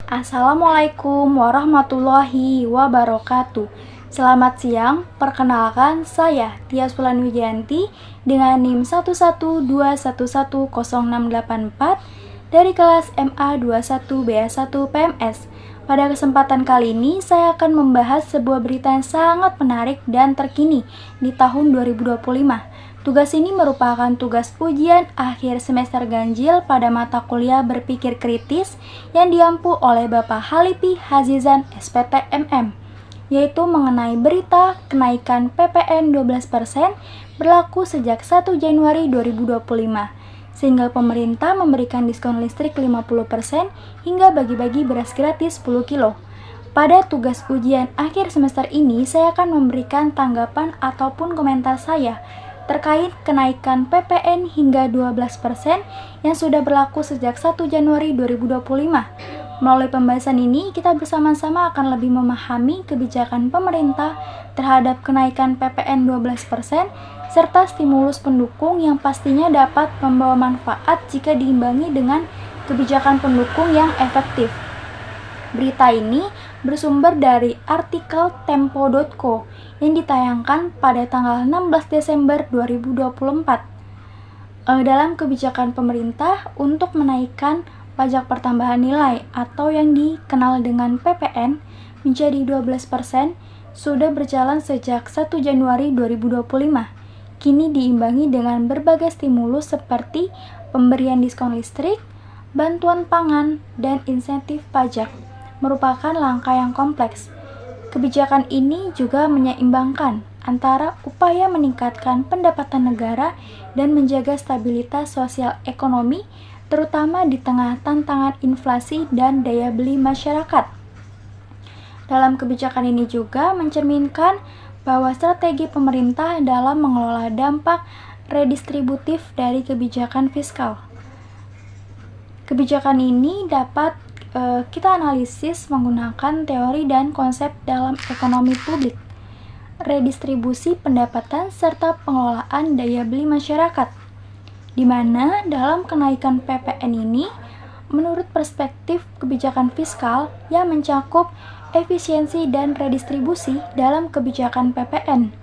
Assalamualaikum warahmatullahi wabarakatuh. Selamat siang, perkenalkan saya Tias Fulan Wijayanti dengan NIM 112110684 dari kelas MA 21BA1 PMS. Pada kesempatan kali ini saya akan membahas sebuah berita yang sangat menarik dan terkini di tahun 2025. Tugas ini merupakan tugas ujian akhir semester ganjil pada mata kuliah berpikir kritis yang diampu oleh Bapak Halipi Hazizan SPT MM, yaitu mengenai berita kenaikan PPN 12% berlaku sejak 1 Januari 2025, sehingga pemerintah memberikan diskon listrik 50% hingga bagi-bagi beras gratis 10 kilo. Pada tugas ujian akhir semester ini, saya akan memberikan tanggapan ataupun komentar saya terkait kenaikan PPN hingga 12% yang sudah berlaku sejak 1 Januari 2025. Melalui pembahasan ini, kita bersama-sama akan lebih memahami kebijakan pemerintah terhadap kenaikan PPN 12% serta stimulus pendukung yang pastinya dapat membawa manfaat jika diimbangi dengan kebijakan pendukung yang efektif. Berita ini bersumber dari artikel tempo.co yang ditayangkan pada tanggal 16 Desember 2024. Dalam kebijakan pemerintah untuk menaikkan pajak pertambahan nilai atau yang dikenal dengan PPN menjadi 12% sudah berjalan sejak 1 Januari 2025. Kini diimbangi dengan berbagai stimulus seperti pemberian diskon listrik, bantuan pangan, dan insentif pajak. Merupakan langkah yang kompleks. Kebijakan ini juga menyeimbangkan antara upaya meningkatkan pendapatan negara dan menjaga stabilitas sosial ekonomi, terutama di tengah tantangan inflasi dan daya beli masyarakat. Dalam kebijakan ini juga mencerminkan bahwa strategi pemerintah dalam mengelola dampak redistributif dari kebijakan fiskal. Kebijakan ini dapat kita analisis menggunakan teori dan konsep dalam ekonomi publik, redistribusi pendapatan serta pengelolaan daya beli masyarakat, di mana dalam kenaikan PPN ini, menurut perspektif kebijakan fiskal yang mencakup efisiensi dan redistribusi dalam kebijakan PPN,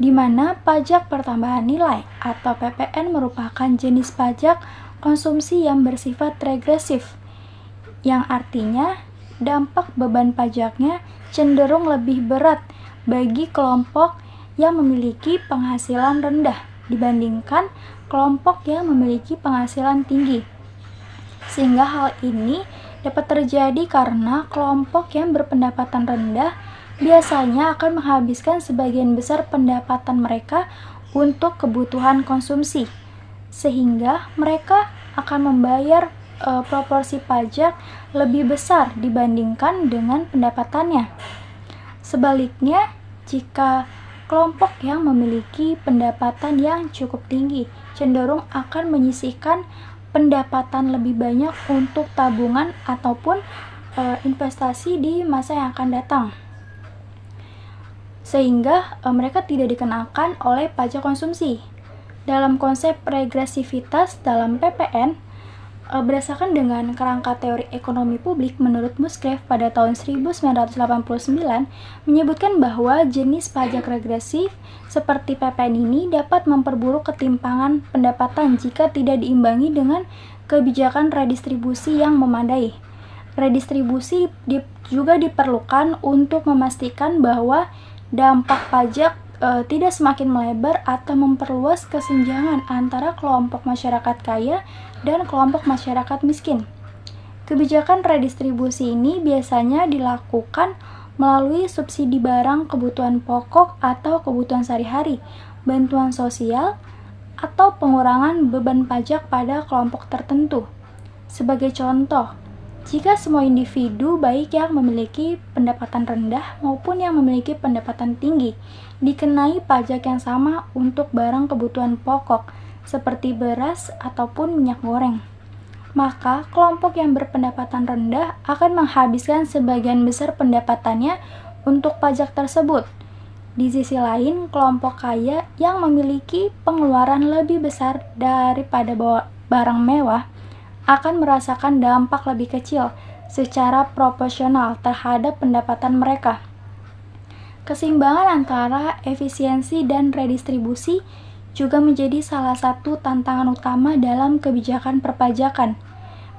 di mana pajak pertambahan nilai atau PPN merupakan jenis pajak konsumsi yang bersifat regresif, yang artinya dampak beban pajaknya cenderung lebih berat bagi kelompok yang memiliki penghasilan rendah dibandingkan kelompok yang memiliki penghasilan tinggi. Sehingga hal ini dapat terjadi karena kelompok yang berpendapatan rendah biasanya akan menghabiskan sebagian besar pendapatan mereka untuk kebutuhan konsumsi, sehingga mereka akan membayar proporsi pajak lebih besar dibandingkan dengan pendapatannya. Sebaliknya, jika kelompok yang memiliki pendapatan yang cukup tinggi cenderung akan menyisihkan pendapatan lebih banyak untuk tabungan ataupun investasi di masa yang akan datang, sehingga mereka tidak dikenakan oleh pajak konsumsi. Dalam konsep regresivitas dalam PPN, berdasarkan dengan kerangka teori ekonomi publik menurut Musgrave pada tahun 1989 menyebutkan bahwa jenis pajak regresif seperti PPN ini dapat memperburuk ketimpangan pendapatan jika tidak diimbangi dengan kebijakan redistribusi yang memadai. Redistribusi juga diperlukan untuk memastikan bahwa dampak pajak tidak semakin melebar atau memperluas kesenjangan antara kelompok masyarakat kaya dan kelompok masyarakat miskin. Kebijakan redistribusi ini biasanya dilakukan melalui subsidi barang kebutuhan pokok atau kebutuhan sehari-hari, bantuan sosial, atau pengurangan beban pajak pada kelompok tertentu. Sebagai contoh, jika semua individu baik yang memiliki pendapatan rendah maupun yang memiliki pendapatan tinggi dikenai pajak yang sama untuk barang kebutuhan pokok seperti beras ataupun minyak goreng, maka kelompok yang berpendapatan rendah akan menghabiskan sebagian besar pendapatannya untuk pajak tersebut. Di sisi lain, kelompok kaya yang memiliki pengeluaran lebih besar daripada barang mewah akan merasakan dampak lebih kecil secara proporsional terhadap pendapatan mereka. Keseimbangan antara efisiensi dan redistribusi juga menjadi salah satu tantangan utama dalam kebijakan perpajakan.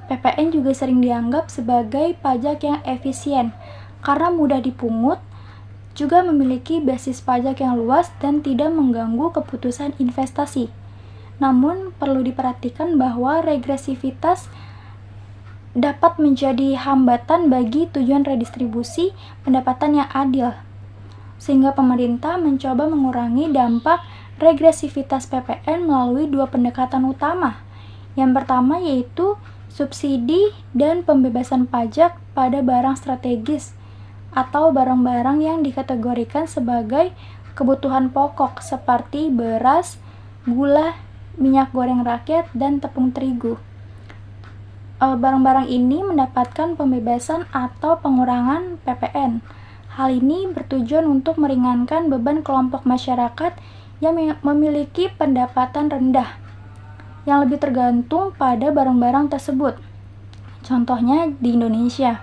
PPN juga sering dianggap sebagai pajak yang efisien karena mudah dipungut, juga memiliki basis pajak yang luas dan tidak mengganggu keputusan investasi. Namun, perlu diperhatikan bahwa regresivitas dapat menjadi hambatan bagi tujuan redistribusi pendapatan yang adil, sehingga pemerintah mencoba mengurangi dampak regresivitas PPN melalui dua pendekatan utama. Yang pertama yaitu subsidi dan pembebasan pajak pada barang strategis atau barang-barang yang dikategorikan sebagai kebutuhan pokok seperti beras, gula, minyak goreng rakyat, dan tepung terigu. Barang-barang ini mendapatkan pembebasan atau pengurangan PPN. Hal ini bertujuan untuk meringankan beban kelompok masyarakat yang memiliki pendapatan rendah, yang lebih tergantung pada barang-barang tersebut. Contohnya di Indonesia,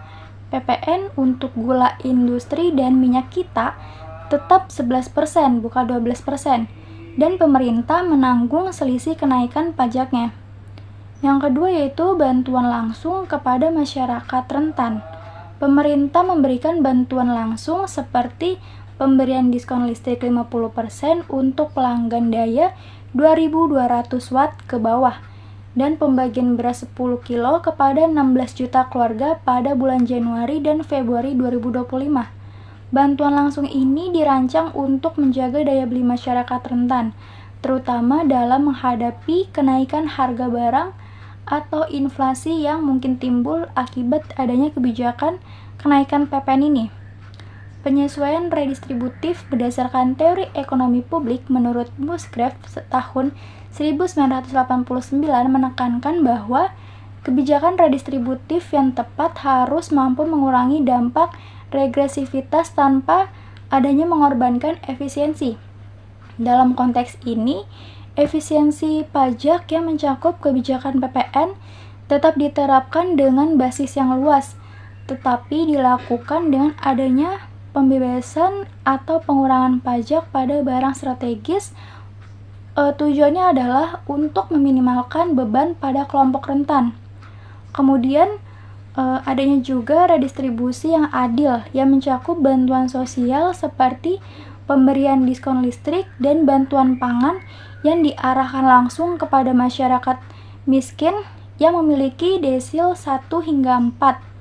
PPN untuk gula industri dan minyak kita tetap 11%, bukan 12%, dan pemerintah menanggung selisih kenaikan pajaknya. Yang kedua yaitu bantuan langsung kepada masyarakat rentan. Pemerintah memberikan bantuan langsung seperti pemberian diskon listrik 50% untuk pelanggan daya 2.200 watt ke bawah, dan pembagian beras 10 kilo kepada 16 juta keluarga pada bulan Januari dan Februari 2025. Bantuan langsung ini dirancang untuk menjaga daya beli masyarakat rentan, terutama dalam menghadapi kenaikan harga barang atau inflasi yang mungkin timbul akibat adanya kebijakan kenaikan PPN ini. Penyesuaian redistributif berdasarkan teori ekonomi publik menurut Musgrave tahun 1989 menekankan bahwa kebijakan redistributif yang tepat harus mampu mengurangi dampak regresivitas tanpa adanya mengorbankan efisiensi. Dalam konteks ini, efisiensi pajak yang mencakup kebijakan PPN tetap diterapkan dengan basis yang luas, tetapi dilakukan dengan adanya pembebasan atau pengurangan pajak pada barang strategis. Tujuannya adalah untuk meminimalkan beban pada kelompok rentan. Kemudian adanya juga redistribusi yang adil yang mencakup bantuan sosial seperti pemberian diskon listrik dan bantuan pangan yang diarahkan langsung kepada masyarakat miskin yang memiliki desil 1 hingga 4.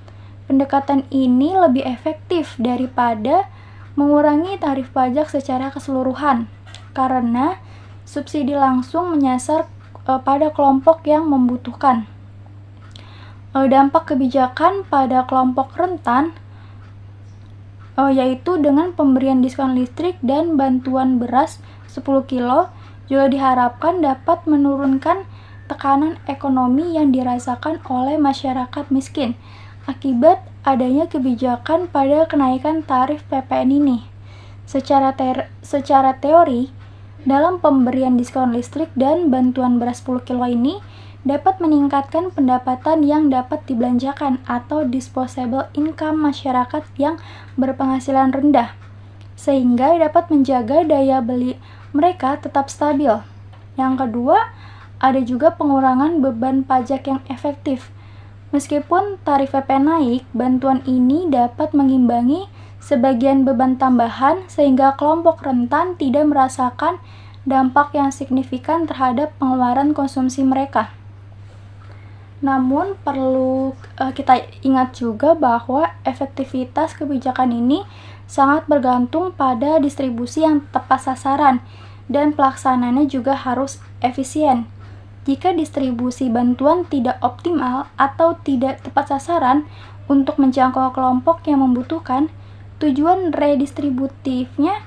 Pendekatan ini lebih efektif daripada mengurangi tarif pajak secara keseluruhan karena subsidi langsung menyasar pada kelompok yang membutuhkan. Dampak kebijakan pada kelompok rentan yaitu dengan pemberian diskon listrik dan bantuan beras 10 kilo juga diharapkan dapat menurunkan tekanan ekonomi yang dirasakan oleh masyarakat miskin akibat adanya kebijakan pada kenaikan tarif PPN ini. Secara teori, dalam pemberian diskon listrik dan bantuan beras 10 kilo ini dapat meningkatkan pendapatan yang dapat dibelanjakan atau disposable income masyarakat yang berpenghasilan rendah, sehingga dapat menjaga daya beli mereka tetap stabil. Yang kedua, ada juga pengurangan beban pajak yang efektif. Meskipun tarif PPN naik, bantuan ini dapat mengimbangi sebagian beban tambahan sehingga kelompok rentan tidak merasakan dampak yang signifikan terhadap pengeluaran konsumsi mereka. Namun perlu kita ingat juga bahwa efektivitas kebijakan ini sangat bergantung pada distribusi yang tepat sasaran dan pelaksanaannya juga harus efisien. Jika distribusi bantuan tidak optimal atau tidak tepat sasaran untuk menjangkau kelompok yang membutuhkan, tujuan redistributifnya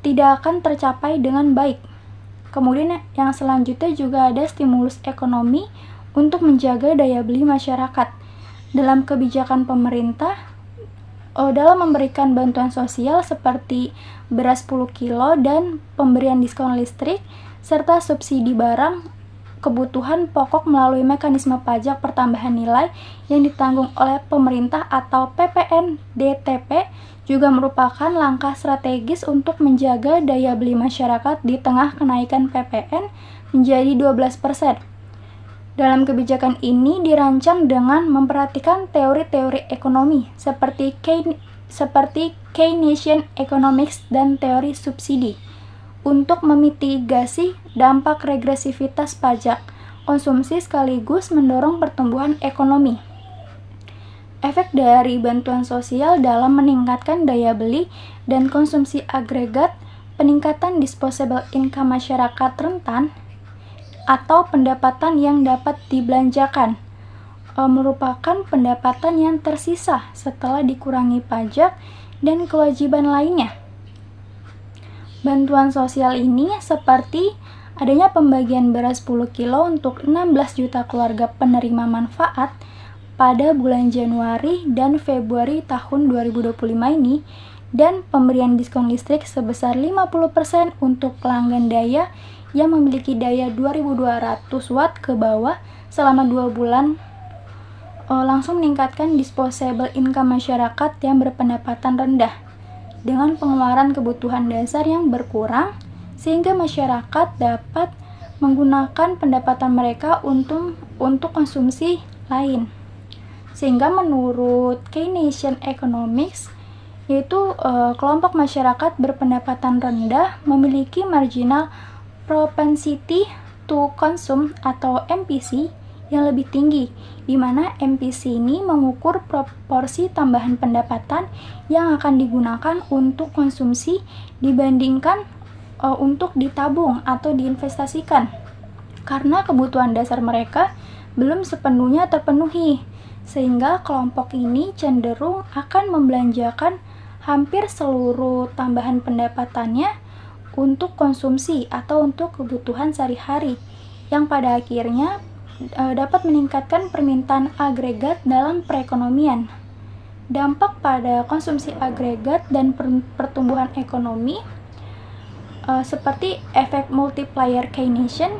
tidak akan tercapai dengan baik. Kemudian yang selanjutnya juga ada stimulus ekonomi untuk menjaga daya beli masyarakat. Dalam kebijakan pemerintah, dalam memberikan bantuan sosial seperti beras 10 kilo dan pemberian diskon listrik, serta subsidi barang, kebutuhan pokok melalui mekanisme pajak pertambahan nilai yang ditanggung oleh pemerintah atau PPN-DTP juga merupakan langkah strategis untuk menjaga daya beli masyarakat di tengah kenaikan PPN menjadi 12%. Dalam kebijakan ini dirancang dengan memperhatikan teori-teori ekonomi seperti Keynesian Economics dan teori subsidi untuk memitigasi dampak regresivitas pajak konsumsi sekaligus mendorong pertumbuhan ekonomi. Efek dari bantuan sosial dalam meningkatkan daya beli dan konsumsi agregat, peningkatan disposable income masyarakat rentan, atau pendapatan yang dapat dibelanjakan, merupakan pendapatan yang tersisa setelah dikurangi pajak dan kewajiban lainnya. Bantuan sosial ini seperti adanya pembagian beras 10 kilo untuk 16 juta keluarga penerima manfaat pada bulan Januari dan Februari tahun 2025 ini, dan pemberian diskon listrik sebesar 50% untuk pelanggan daya yang memiliki daya 2200 watt ke bawah selama 2 bulan, langsung meningkatkan disposable income masyarakat yang berpendapatan rendah dengan pengeluaran kebutuhan dasar yang berkurang, sehingga masyarakat dapat menggunakan pendapatan mereka untuk konsumsi lain. Sehingga menurut Keynesian Economics, yaitu kelompok masyarakat berpendapatan rendah memiliki marginal propensity to consume atau MPC yang lebih tinggi, di mana MPC ini mengukur proporsi tambahan pendapatan yang akan digunakan untuk konsumsi dibandingkan untuk ditabung atau diinvestasikan, karena kebutuhan dasar mereka belum sepenuhnya terpenuhi, sehingga kelompok ini cenderung akan membelanjakan hampir seluruh tambahan pendapatannya untuk konsumsi atau untuk kebutuhan sehari-hari, yang pada akhirnya dapat meningkatkan permintaan agregat dalam perekonomian. Dampak pada konsumsi agregat dan pertumbuhan ekonomi seperti efek multiplier Keynesian,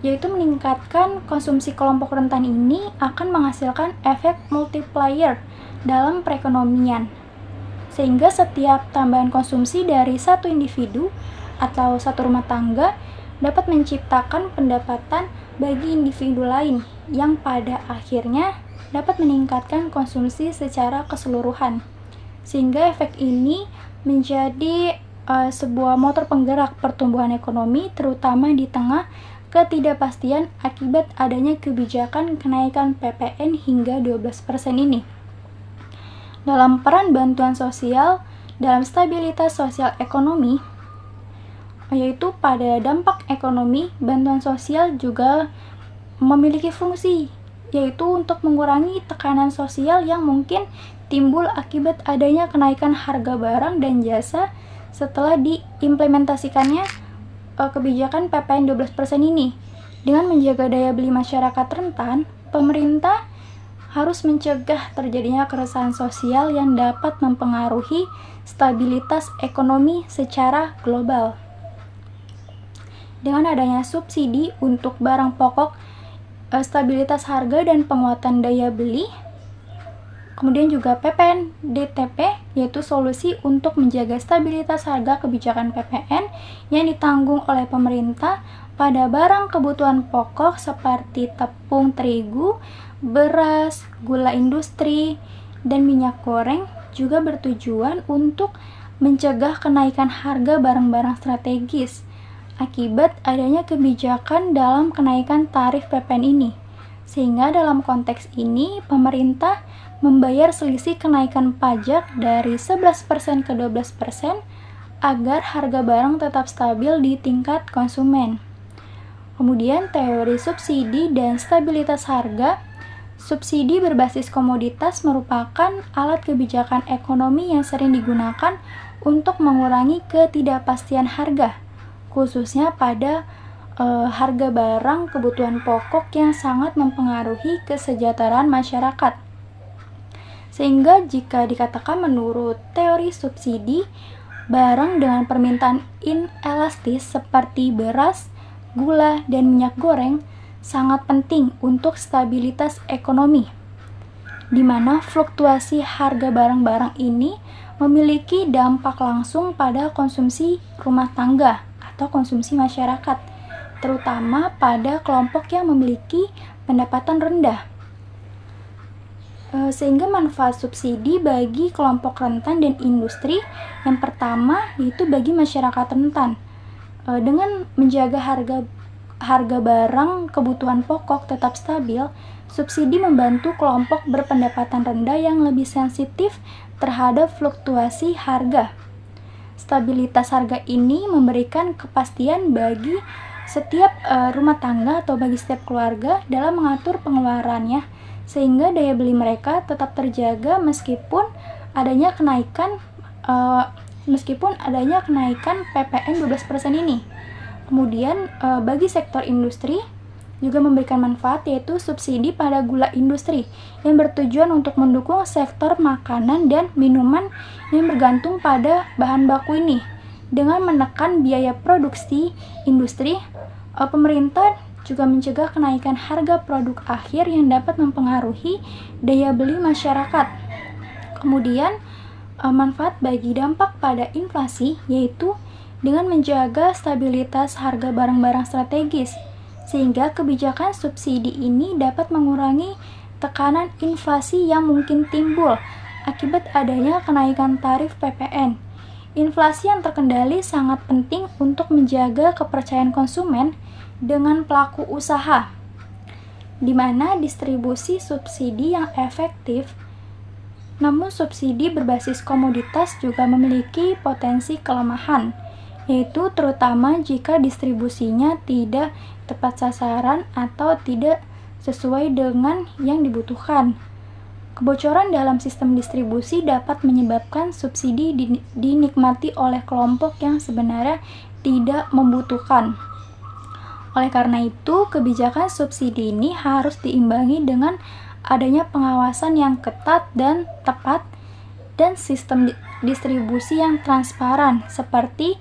yaitu meningkatkan konsumsi kelompok rentan ini akan menghasilkan efek multiplier dalam perekonomian, sehingga setiap tambahan konsumsi dari satu individu atau satu rumah tangga dapat menciptakan pendapatan bagi individu lain yang pada akhirnya dapat meningkatkan konsumsi secara keseluruhan, sehingga efek ini menjadi sebuah motor penggerak pertumbuhan ekonomi, terutama di tengah ketidakpastian akibat adanya kebijakan kenaikan PPN hingga 12% ini. Dalam peran bantuan sosial dalam stabilitas sosial ekonomi, yaitu pada dampak ekonomi, bantuan sosial juga memiliki fungsi, yaitu untuk mengurangi tekanan sosial yang mungkin timbul akibat adanya kenaikan harga barang dan jasa setelah diimplementasikannya kebijakan PPN 12% ini. Dengan menjaga daya beli masyarakat rentan, pemerintah harus mencegah terjadinya keresahan sosial yang dapat mempengaruhi stabilitas ekonomi secara global. Dengan adanya subsidi untuk barang pokok, stabilitas harga dan penguatan daya beli, kemudian juga PPN DTP, yaitu solusi untuk menjaga stabilitas harga kebijakan PPN yang ditanggung oleh pemerintah pada barang kebutuhan pokok seperti tepung terigu, beras, gula industri, dan minyak goreng, juga bertujuan untuk mencegah kenaikan harga barang-barang strategis akibat adanya kebijakan dalam kenaikan tarif PPN ini. Sehingga dalam konteks ini, pemerintah membayar selisih kenaikan pajak dari 11% ke 12% agar harga barang tetap stabil di tingkat konsumen. Kemudian teori subsidi dan stabilitas harga. Subsidi berbasis komoditas merupakan alat kebijakan ekonomi yang sering digunakan untuk mengurangi ketidakpastian harga, khususnya pada harga barang kebutuhan pokok yang sangat mempengaruhi kesejahteraan masyarakat. Sehingga jika dikatakan menurut teori subsidi, barang dengan permintaan inelastis seperti beras, gula, dan minyak goreng sangat penting untuk stabilitas ekonomi, di mana fluktuasi harga barang-barang ini memiliki dampak langsung pada konsumsi rumah tangga atau konsumsi masyarakat, terutama pada kelompok yang memiliki pendapatan rendah. Sehingga manfaat subsidi bagi kelompok rentan dan industri yang pertama yaitu bagi masyarakat rentan. Dengan menjaga harga barang kebutuhan pokok tetap stabil, subsidi membantu kelompok berpendapatan rendah yang lebih sensitif terhadap fluktuasi harga. Stabilitas harga ini memberikan kepastian bagi setiap rumah tangga atau bagi setiap keluarga dalam mengatur pengeluarannya, sehingga daya beli mereka tetap terjaga meskipun adanya kenaikan PPN 12% ini. Kemudian bagi sektor industri juga memberikan manfaat, yaitu subsidi pada gula industri yang bertujuan untuk mendukung sektor makanan dan minuman yang bergantung pada bahan baku ini. Dengan menekan biaya produksi industri, pemerintah juga mencegah kenaikan harga produk akhir yang dapat mempengaruhi daya beli masyarakat. Kemudian, manfaat bagi dampak pada inflasi yaitu dengan menjaga stabilitas harga barang-barang strategis, sehingga kebijakan subsidi ini dapat mengurangi tekanan inflasi yang mungkin timbul akibat adanya kenaikan tarif PPN. Inflasi yang terkendali sangat penting untuk menjaga kepercayaan konsumen dengan pelaku usaha, di mana distribusi subsidi yang efektif. Namun subsidi berbasis komoditas juga memiliki potensi kelemahan, yaitu terutama jika distribusinya tidak tepat sasaran atau tidak sesuai dengan yang dibutuhkan. Kebocoran dalam sistem distribusi dapat menyebabkan subsidi dinikmati oleh kelompok yang sebenarnya tidak membutuhkan. Oleh karena itu, kebijakan subsidi ini harus diimbangi dengan adanya pengawasan yang ketat dan tepat dan sistem distribusi yang transparan seperti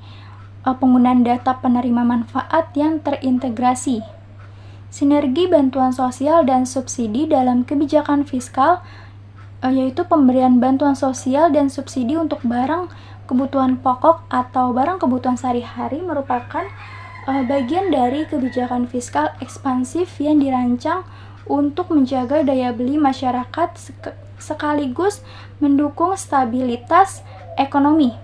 penggunaan data penerima manfaat yang terintegrasi. Sinergi bantuan sosial dan subsidi dalam kebijakan fiskal, yaitu pemberian bantuan sosial dan subsidi untuk barang kebutuhan pokok atau barang kebutuhan sehari-hari merupakan bagian dari kebijakan fiskal ekspansif yang dirancang untuk menjaga daya beli masyarakat sekaligus mendukung stabilitas ekonomi.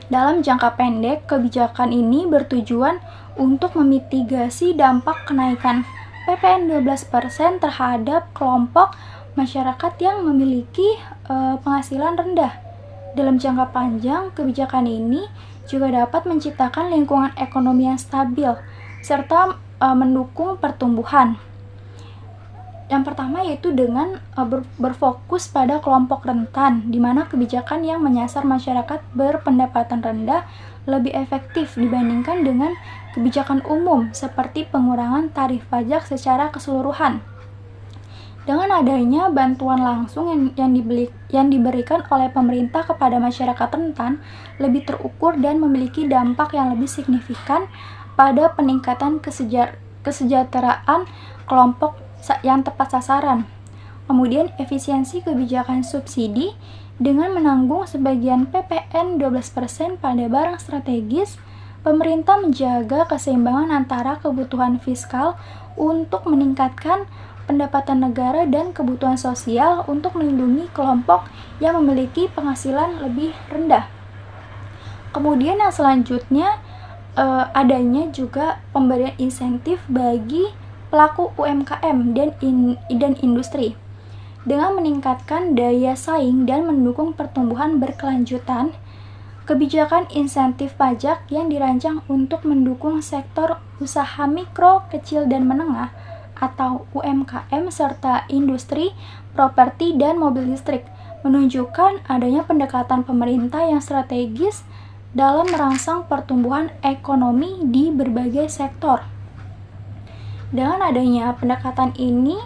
Dalam jangka pendek, kebijakan ini bertujuan untuk memitigasi dampak kenaikan PPN 12% terhadap kelompok masyarakat yang memiliki penghasilan rendah. Dalam jangka panjang, kebijakan ini juga dapat menciptakan lingkungan ekonomi yang stabil serta mendukung pertumbuhan. Yang pertama yaitu dengan berfokus pada kelompok rentan, di mana kebijakan yang menyasar masyarakat berpendapatan rendah lebih efektif dibandingkan dengan kebijakan umum seperti pengurangan tarif pajak secara keseluruhan. Dengan adanya bantuan langsung yang diberikan oleh pemerintah kepada masyarakat rentan lebih terukur dan memiliki dampak yang lebih signifikan pada peningkatan kesejahteraan kelompok yang tepat sasaran. Kemudian efisiensi kebijakan subsidi dengan menanggung sebagian PPN 12% pada barang strategis, pemerintah menjaga keseimbangan antara kebutuhan fiskal untuk meningkatkan pendapatan negara dan kebutuhan sosial untuk melindungi kelompok yang memiliki penghasilan lebih rendah. Kemudian yang selanjutnya adanya juga pemberian insentif bagi pelaku UMKM dan industri. Dengan meningkatkan daya saing dan mendukung pertumbuhan berkelanjutan, kebijakan insentif pajak yang dirancang untuk mendukung sektor usaha mikro, kecil, dan menengah atau UMKM serta industri, properti, dan mobil listrik menunjukkan adanya pendekatan pemerintah yang strategis dalam merangsang pertumbuhan ekonomi di berbagai sektor. Dengan adanya pendekatan ini,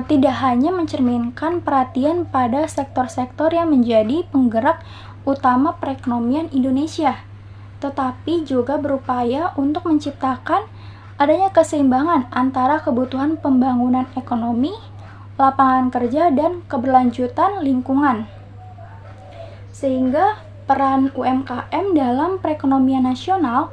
tidak hanya mencerminkan perhatian pada sektor-sektor yang menjadi penggerak utama perekonomian Indonesia, tetapi juga berupaya untuk menciptakan adanya keseimbangan antara kebutuhan pembangunan ekonomi, lapangan kerja, dan keberlanjutan lingkungan. Sehingga peran UMKM dalam perekonomian nasional,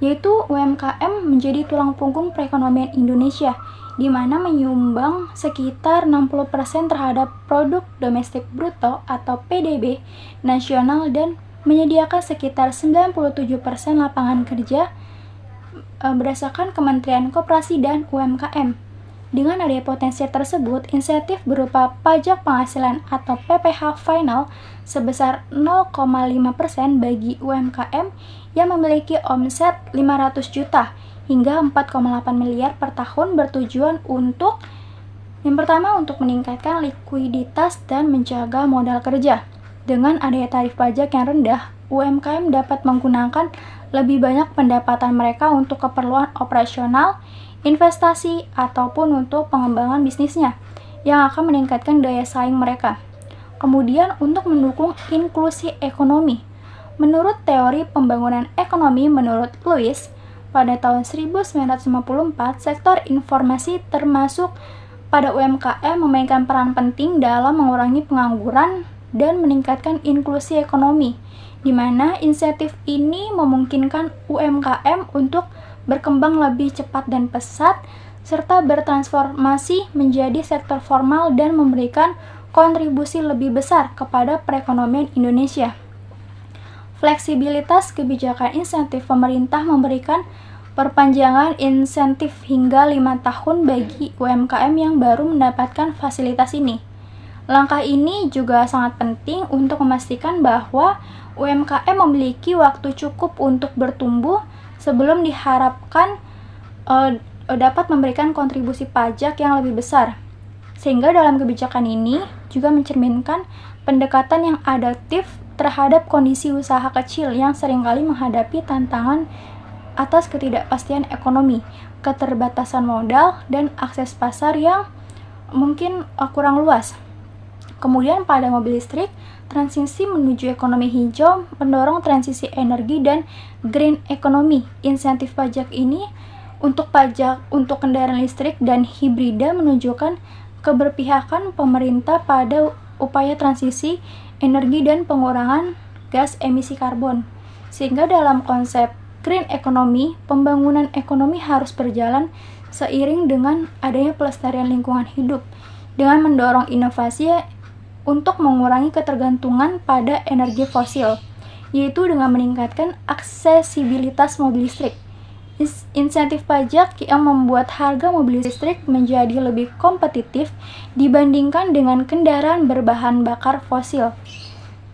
yaitu UMKM menjadi tulang punggung perekonomian Indonesia, di mana menyumbang sekitar 60% terhadap produk domestik bruto atau PDB nasional dan menyediakan sekitar 97% lapangan kerja berdasarkan Kementerian Koperasi dan UMKM. Dengan adanya potensi tersebut, insentif berupa pajak penghasilan atau PPh final sebesar 0,5% bagi UMKM yang memiliki omset 500 juta hingga 4,8 miliar per tahun bertujuan untuk yang pertama untuk meningkatkan likuiditas dan menjaga modal kerja. Dengan adanya tarif pajak yang rendah, UMKM dapat menggunakan lebih banyak pendapatan mereka untuk keperluan operasional, investasi, ataupun untuk pengembangan bisnisnya yang akan meningkatkan daya saing mereka. Kemudian untuk mendukung inklusi ekonomi. Menurut teori pembangunan ekonomi menurut Lewis, pada tahun 1954, sektor informasi termasuk pada UMKM memainkan peran penting dalam mengurangi pengangguran dan meningkatkan inklusi ekonomi, di mana insentif ini memungkinkan UMKM untuk berkembang lebih cepat dan pesat, serta bertransformasi menjadi sektor formal dan memberikan kontribusi lebih besar kepada perekonomian Indonesia. Fleksibilitas kebijakan insentif pemerintah memberikan perpanjangan insentif hingga 5 tahun bagi UMKM yang baru mendapatkan fasilitas ini. Langkah ini juga sangat penting untuk memastikan bahwa UMKM memiliki waktu cukup untuk bertumbuh sebelum diharapkan dapat memberikan kontribusi pajak yang lebih besar. Sehingga dalam kebijakan ini juga mencerminkan pendekatan yang adaptif terhadap kondisi usaha kecil yang seringkali menghadapi tantangan atas ketidakpastian ekonomi, keterbatasan modal, dan akses pasar yang mungkin kurang luas. Kemudian pada mobil listrik, transisi menuju ekonomi hijau mendorong transisi energi dan green economy. Insentif pajak ini untuk kendaraan listrik dan hibrida menunjukkan keberpihakan pemerintah pada upaya transisi energi dan pengurangan gas emisi karbon. Sehingga dalam konsep green economy, pembangunan ekonomi harus berjalan seiring dengan adanya pelestarian lingkungan hidup dengan mendorong inovasi untuk mengurangi ketergantungan pada energi fosil, yaitu dengan meningkatkan aksesibilitas mobil listrik. Insentif pajak yang membuat harga mobil listrik menjadi lebih kompetitif dibandingkan dengan kendaraan berbahan bakar fosil.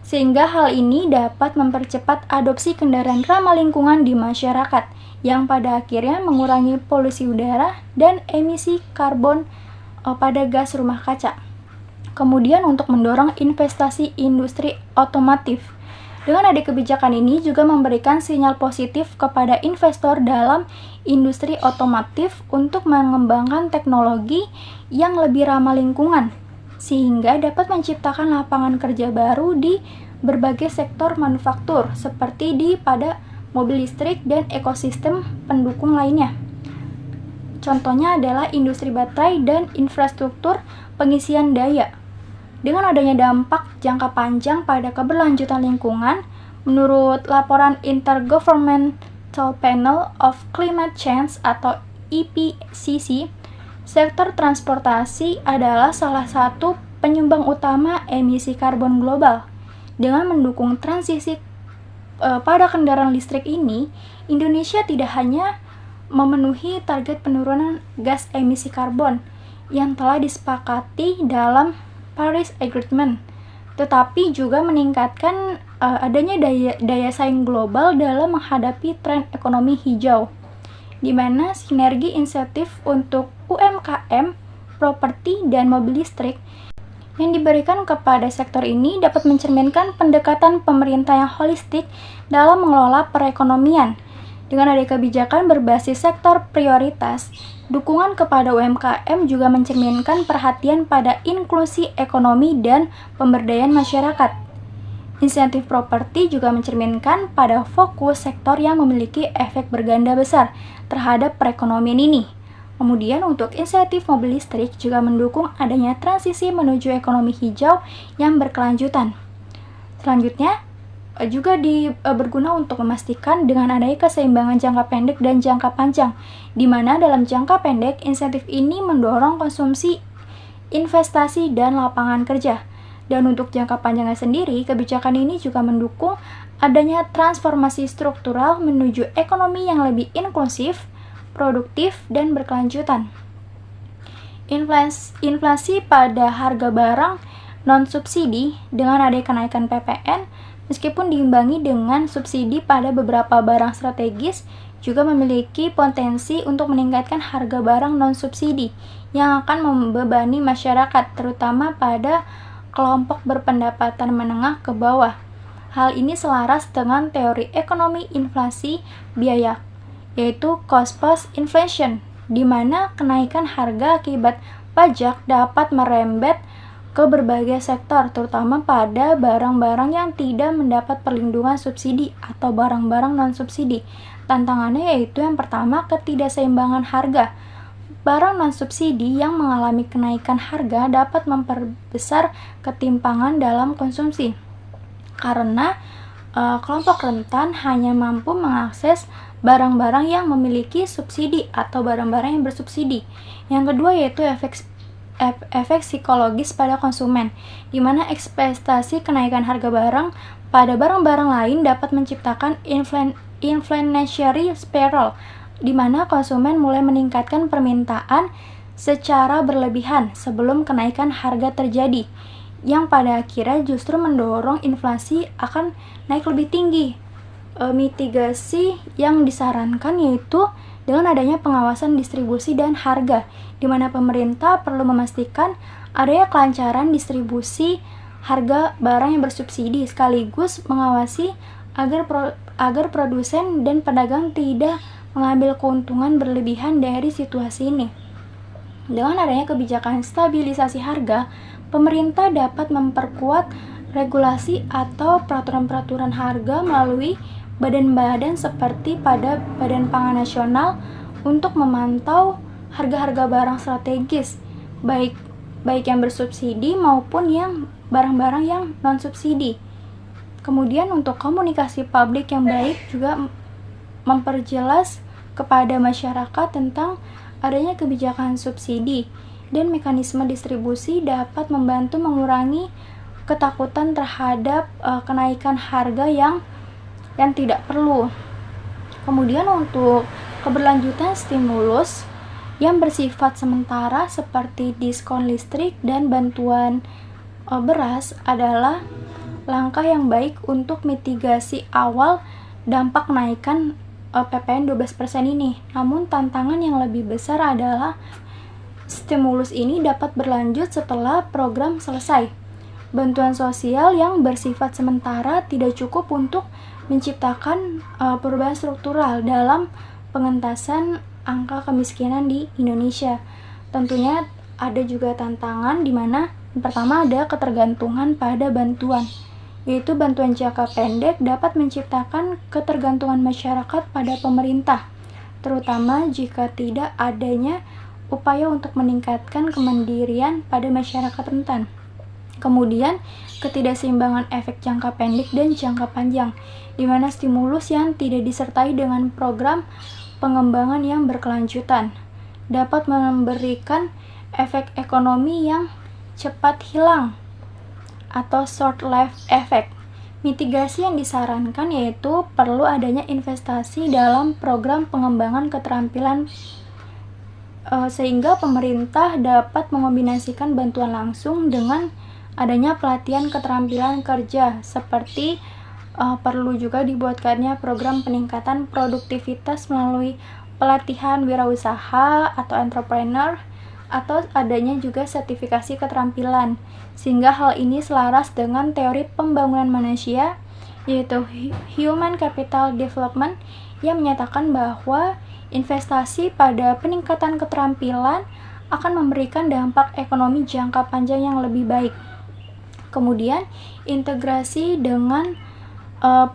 Sehingga hal ini dapat mempercepat adopsi kendaraan ramah lingkungan di masyarakat, yang pada akhirnya mengurangi polusi udara dan emisi karbon pada gas rumah kaca. Kemudian untuk mendorong investasi industri otomotif. Dengan adanya kebijakan ini juga memberikan sinyal positif kepada investor dalam industri otomotif untuk mengembangkan teknologi yang lebih ramah lingkungan, sehingga dapat menciptakan lapangan kerja baru di berbagai sektor manufaktur seperti pada mobil listrik dan ekosistem pendukung lainnya. Contohnya adalah industri baterai dan infrastruktur pengisian daya. Dengan adanya dampak jangka panjang pada keberlanjutan lingkungan, menurut laporan Intergovernmental Panel of Climate Change atau IPCC, sektor transportasi adalah salah satu penyumbang utama emisi karbon global. Dengan mendukung transisi pada kendaraan listrik ini, Indonesia tidak hanya memenuhi target penurunan gas emisi karbon yang telah disepakati dalam Paris Agreement, tetapi juga meningkatkan adanya daya saing global dalam menghadapi tren ekonomi hijau, di mana sinergi insentif untuk UMKM, properti, dan mobil listrik yang diberikan kepada sektor ini dapat mencerminkan pendekatan pemerintah yang holistik dalam mengelola perekonomian. Dengan adanya kebijakan berbasis sektor prioritas, dukungan kepada UMKM juga mencerminkan perhatian pada inklusi ekonomi dan pemberdayaan masyarakat. Insentif properti juga mencerminkan pada fokus sektor yang memiliki efek berganda besar terhadap perekonomian ini. Kemudian untuk insentif mobil listrik juga mendukung adanya transisi menuju ekonomi hijau yang berkelanjutan. Selanjutnya, juga berguna untuk memastikan dengan adanya keseimbangan jangka pendek dan jangka panjang, di mana dalam jangka pendek insentif ini mendorong konsumsi, investasi, dan lapangan kerja. Dan untuk jangka panjangnya sendiri, kebijakan ini juga mendukung adanya transformasi struktural menuju ekonomi yang lebih inklusif, produktif, dan berkelanjutan. Inflasi pada harga barang non-subsidi dengan adanya kenaikan PPN, meskipun diimbangi dengan subsidi pada beberapa barang strategis, juga memiliki potensi untuk meningkatkan harga barang non-subsidi yang akan membebani masyarakat, terutama pada kelompok berpendapatan menengah ke bawah. Hal ini selaras dengan teori ekonomi inflasi biaya, yaitu cost-plus inflation, di mana kenaikan harga akibat pajak dapat merembet ke berbagai sektor, terutama pada barang-barang yang tidak mendapat perlindungan subsidi atau barang-barang non-subsidi. Tantangannya yaitu yang pertama, ketidakseimbangan harga. Barang non-subsidi yang mengalami kenaikan harga dapat memperbesar ketimpangan dalam konsumsi, karena kelompok rentan hanya mampu mengakses barang-barang yang memiliki subsidi atau barang-barang yang bersubsidi. Yang kedua yaitu efek psikologis pada konsumen, di mana ekspektasi kenaikan harga barang pada barang-barang lain dapat menciptakan inflationary spiral, di mana konsumen mulai meningkatkan permintaan secara berlebihan sebelum kenaikan harga terjadi, yang pada akhirnya justru mendorong inflasi akan naik lebih tinggi. Mitigasi yang disarankan yaitu dengan adanya pengawasan distribusi dan harga, di mana pemerintah perlu memastikan adanya kelancaran distribusi harga barang yang bersubsidi, sekaligus mengawasi agar produsen dan pedagang tidak mengambil keuntungan berlebihan dari situasi ini. Dengan adanya kebijakan stabilisasi harga, pemerintah dapat memperkuat regulasi atau peraturan-peraturan harga melalui badan-badan seperti pada Badan Pangan Nasional untuk memantau harga-harga barang strategis, baik yang bersubsidi maupun yang barang-barang yang non-subsidi. Kemudian untuk komunikasi publik yang baik juga memperjelas kepada masyarakat tentang adanya kebijakan subsidi dan mekanisme distribusi dapat membantu mengurangi ketakutan terhadap kenaikan harga yang tidak perlu. Kemudian untuk keberlanjutan stimulus yang bersifat sementara seperti diskon listrik dan bantuan beras adalah langkah yang baik untuk mitigasi awal dampak kenaikan PPN 12% ini. Namun tantangan yang lebih besar adalah stimulus ini dapat berlanjut setelah program selesai. Bantuan sosial yang bersifat sementara tidak cukup untuk menciptakan perubahan struktural dalam pengentasan angka kemiskinan di Indonesia. Tentunya ada juga tantangan di mana yang pertama ada ketergantungan pada bantuan, yaitu bantuan jangka pendek dapat menciptakan ketergantungan masyarakat pada pemerintah, terutama jika tidak adanya upaya untuk meningkatkan kemandirian pada masyarakat rentan. Kemudian, ketidakseimbangan efek jangka pendek dan jangka panjang, di mana stimulus yang tidak disertai dengan program pengembangan yang berkelanjutan dapat memberikan efek ekonomi yang cepat hilang atau short-lived effect. Mitigasi yang disarankan yaitu perlu adanya investasi dalam program pengembangan keterampilan sehingga pemerintah dapat mengombinasikan bantuan langsung dengan adanya pelatihan keterampilan kerja, seperti perlu juga dibuatkannya program peningkatan produktivitas melalui pelatihan wirausaha atau entrepreneur, atau adanya juga sertifikasi keterampilan, sehingga hal ini selaras dengan teori pembangunan manusia, yaitu Human Capital Development, yang menyatakan bahwa investasi pada peningkatan keterampilan akan memberikan dampak ekonomi jangka panjang yang lebih baik. Kemudian integrasi dengan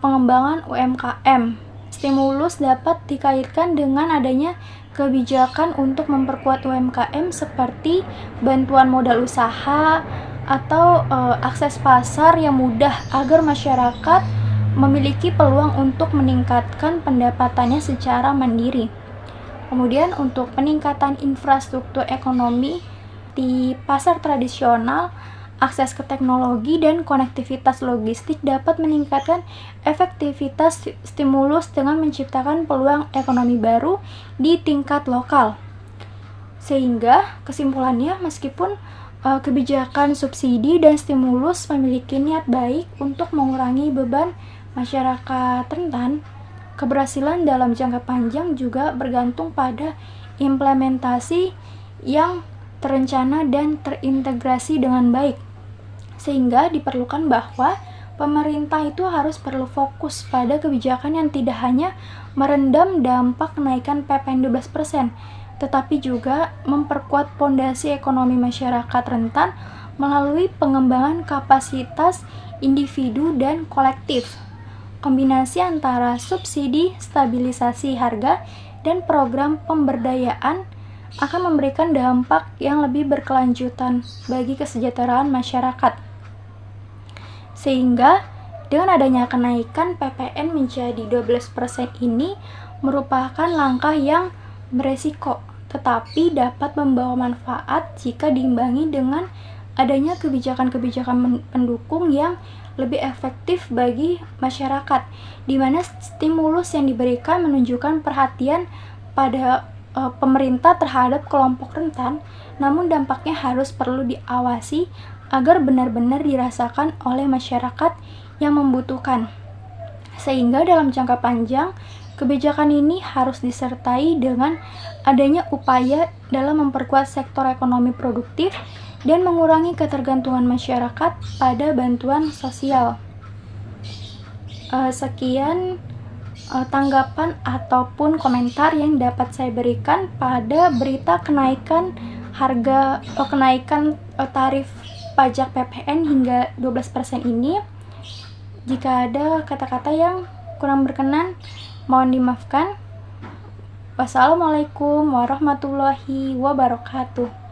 pengembangan UMKM. Stimulus dapat dikaitkan dengan adanya kebijakan untuk memperkuat UMKM seperti bantuan modal usaha atau akses pasar yang mudah agar masyarakat memiliki peluang untuk meningkatkan pendapatannya secara mandiri. Kemudian untuk peningkatan infrastruktur ekonomi di pasar tradisional, akses ke teknologi dan konektivitas logistik dapat meningkatkan efektivitas stimulus dengan menciptakan peluang ekonomi baru di tingkat lokal. Sehingga kesimpulannya, meskipun kebijakan subsidi dan stimulus memiliki niat baik untuk mengurangi beban masyarakat rentan, keberhasilan dalam jangka panjang juga bergantung pada implementasi yang terencana dan terintegrasi dengan baik. Sehingga diperlukan bahwa pemerintah itu harus perlu fokus pada kebijakan yang tidak hanya merendam dampak kenaikan PPN 12%, tetapi juga memperkuat fondasi ekonomi masyarakat rentan melalui pengembangan kapasitas individu dan kolektif. Kombinasi antara subsidi, stabilisasi harga, dan program pemberdayaan akan memberikan dampak yang lebih berkelanjutan bagi kesejahteraan masyarakat. Sehingga dengan adanya kenaikan PPN menjadi 12% ini merupakan langkah yang beresiko, tetapi dapat membawa manfaat jika diimbangi dengan adanya kebijakan-kebijakan pendukung yang lebih efektif bagi masyarakat, di mana stimulus yang diberikan menunjukkan perhatian pada pemerintah terhadap kelompok rentan, namun dampaknya harus perlu diawasi agar benar-benar dirasakan oleh masyarakat yang membutuhkan. Sehingga dalam jangka panjang, kebijakan ini harus disertai dengan adanya upaya dalam memperkuat sektor ekonomi produktif dan mengurangi ketergantungan masyarakat pada bantuan sosial. Sekian tanggapan ataupun komentar yang dapat saya berikan pada berita kenaikan tarif pajak PPN hingga 12% ini. Jika ada kata-kata yang kurang berkenan, mohon dimaafkan. Wassalamualaikum warahmatullahi wabarakatuh.